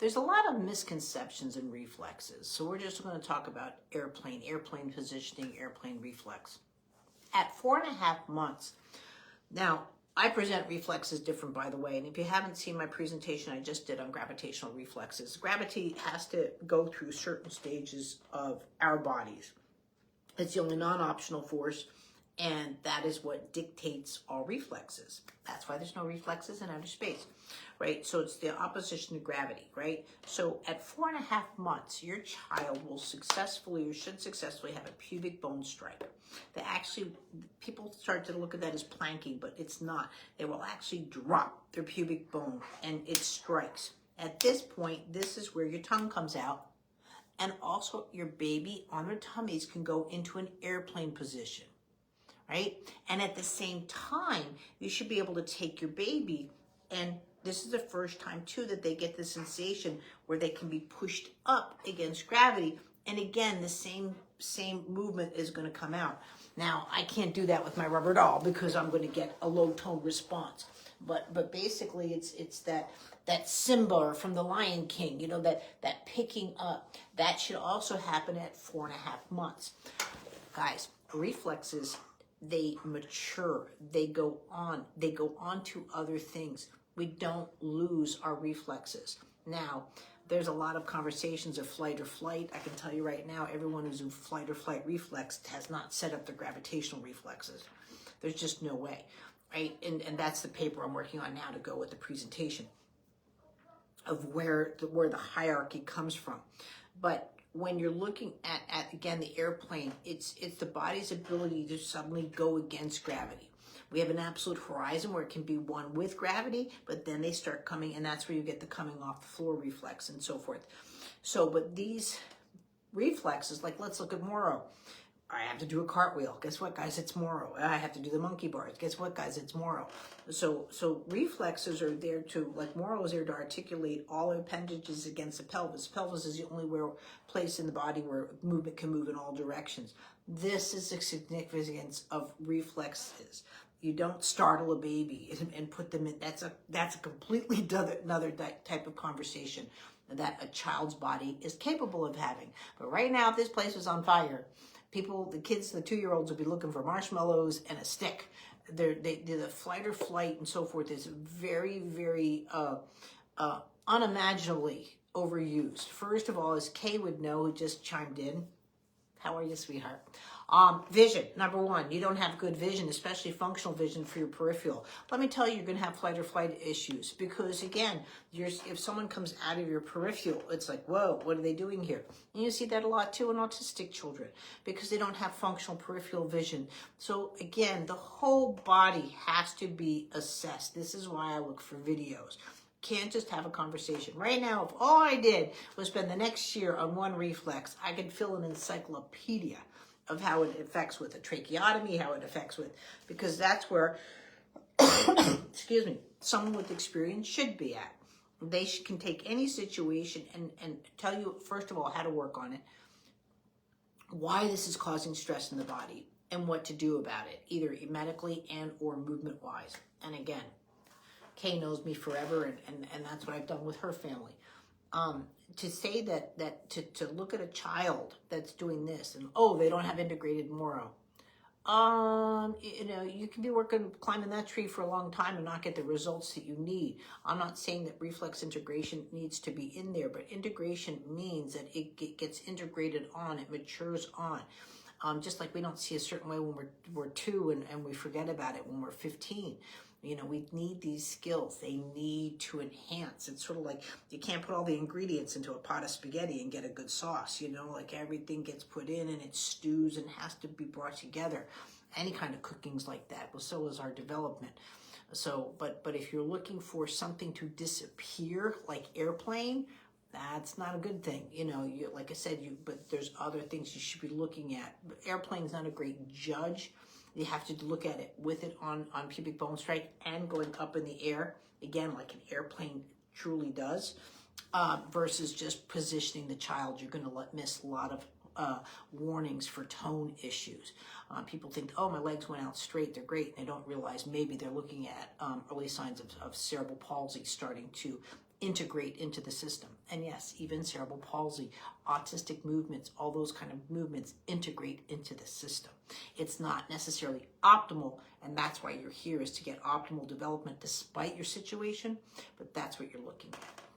there's a lot of misconceptions in reflexes. So we're just going to talk about airplane positioning, airplane reflex. At 4.5 months, now I present reflexes different, by the way, and if you haven't seen my presentation I just did on gravitational reflexes, gravity has to go through certain stages of our bodies. It's the only non-optional force, and that is what dictates all reflexes. That's why there's no reflexes in outer space, right? So it's the opposition to gravity, right? So at 4.5 months, your child will successfully, or should successfully, have a pubic bone strike. They actually, people start to look at that as planking, but it's not. They will actually drop their pubic bone and it strikes. At this point, this is where your tongue comes out, and also your baby on their tummies can go into an airplane position, right? And at the same time, you should be able to take your baby, and this is the first time too that they get the sensation where they can be pushed up against gravity. And again, the same movement is going to come out. Now, I can't do that with my rubber doll because I'm going to get a low tone response. But basically, it's that Simba from the Lion King, you know, that picking up. That should also happen at 4.5 months. Guys, reflexes, they mature, they go on to other things. We don't lose our reflexes. Now, there's a lot of conversations of flight or flight. I can tell you right now, everyone who's in flight or flight reflex has not set up their gravitational reflexes. There's just no way, right? And that's the paper I'm working on now to go with the presentation of where the hierarchy comes from. But when you're looking at again, the airplane, it's the body's ability to suddenly go against gravity. We have an absolute horizon where it can be one with gravity, but then they start coming, and that's where you get the coming off the floor reflex and so forth. So, but these reflexes, like let's look at Moro. I have to do a cartwheel. Guess what, guys? It's Moro. I have to do the monkey bars. Guess what, guys? It's Moro. So reflexes are there to, like Moro is there to articulate all appendages against the pelvis. Pelvis is the only place in the body where movement can move in all directions. This is the significance of reflexes. You don't startle a baby and put them in. That's a completely another type of conversation that a child's body is capable of having. But right now, if this place was on fire, the kids, the 2-year-olds would be looking for marshmallows and a stick. The flight or flight and so forth is very, very unimaginably overused. First of all, as Kay would know, who just chimed in, how are you, sweetheart? Vision, number one. You don't have good vision, especially functional vision for your peripheral. Let me tell you, you're going to have flight or flight issues because, again, if someone comes out of your peripheral, it's like, whoa, what are they doing here? And you see that a lot, too, in autistic children because they don't have functional peripheral vision. So, again, the whole body has to be assessed. This is why I look for videos. Can't just have a conversation. Right now, if all I did was spend the next year on one reflex, I could fill an encyclopedia of how it affects with a tracheotomy, how it affects with, because that's where, excuse me, someone with experience should be at. They can take any situation and tell you, first of all, how to work on it, why this is causing stress in the body, and what to do about it, either medically and or movement-wise. And again, Kay knows me forever, and that's what I've done with her family. To say that to look at a child that's doing this and, oh, they don't have integrated Moro. You can be climbing that tree for a long time and not get the results that you need. I'm not saying that reflex integration needs to be in there, but integration means that it gets integrated on, it matures on. Just like we don't see a certain way when we're 2 and we forget about it when we're 15. You know, we need these skills. They need to enhance. It's sort of like you can't put all the ingredients into a pot of spaghetti and get a good sauce, you know, like everything gets put in and it stews and has to be brought together. Any kind of cooking's like that. Well, so is our development. So, but if you're looking for something to disappear like airplane, that's not a good thing. You know, like I said, but there's other things you should be looking at. Airplane's not a great judge. You have to look at it with it on pubic bone strike and going up in the air, again, like an airplane truly does, versus just positioning the child. You're going to miss a lot of warnings for tone issues. People think, oh, my legs went out straight, they're great. And they don't realize maybe they're looking at early signs of cerebral palsy starting to integrate into the system. And yes, even cerebral palsy, autistic movements, all those kind of movements integrate into the system. It's not necessarily optimal, and that's why you're here, is to get optimal development despite your situation, but that's what you're looking at.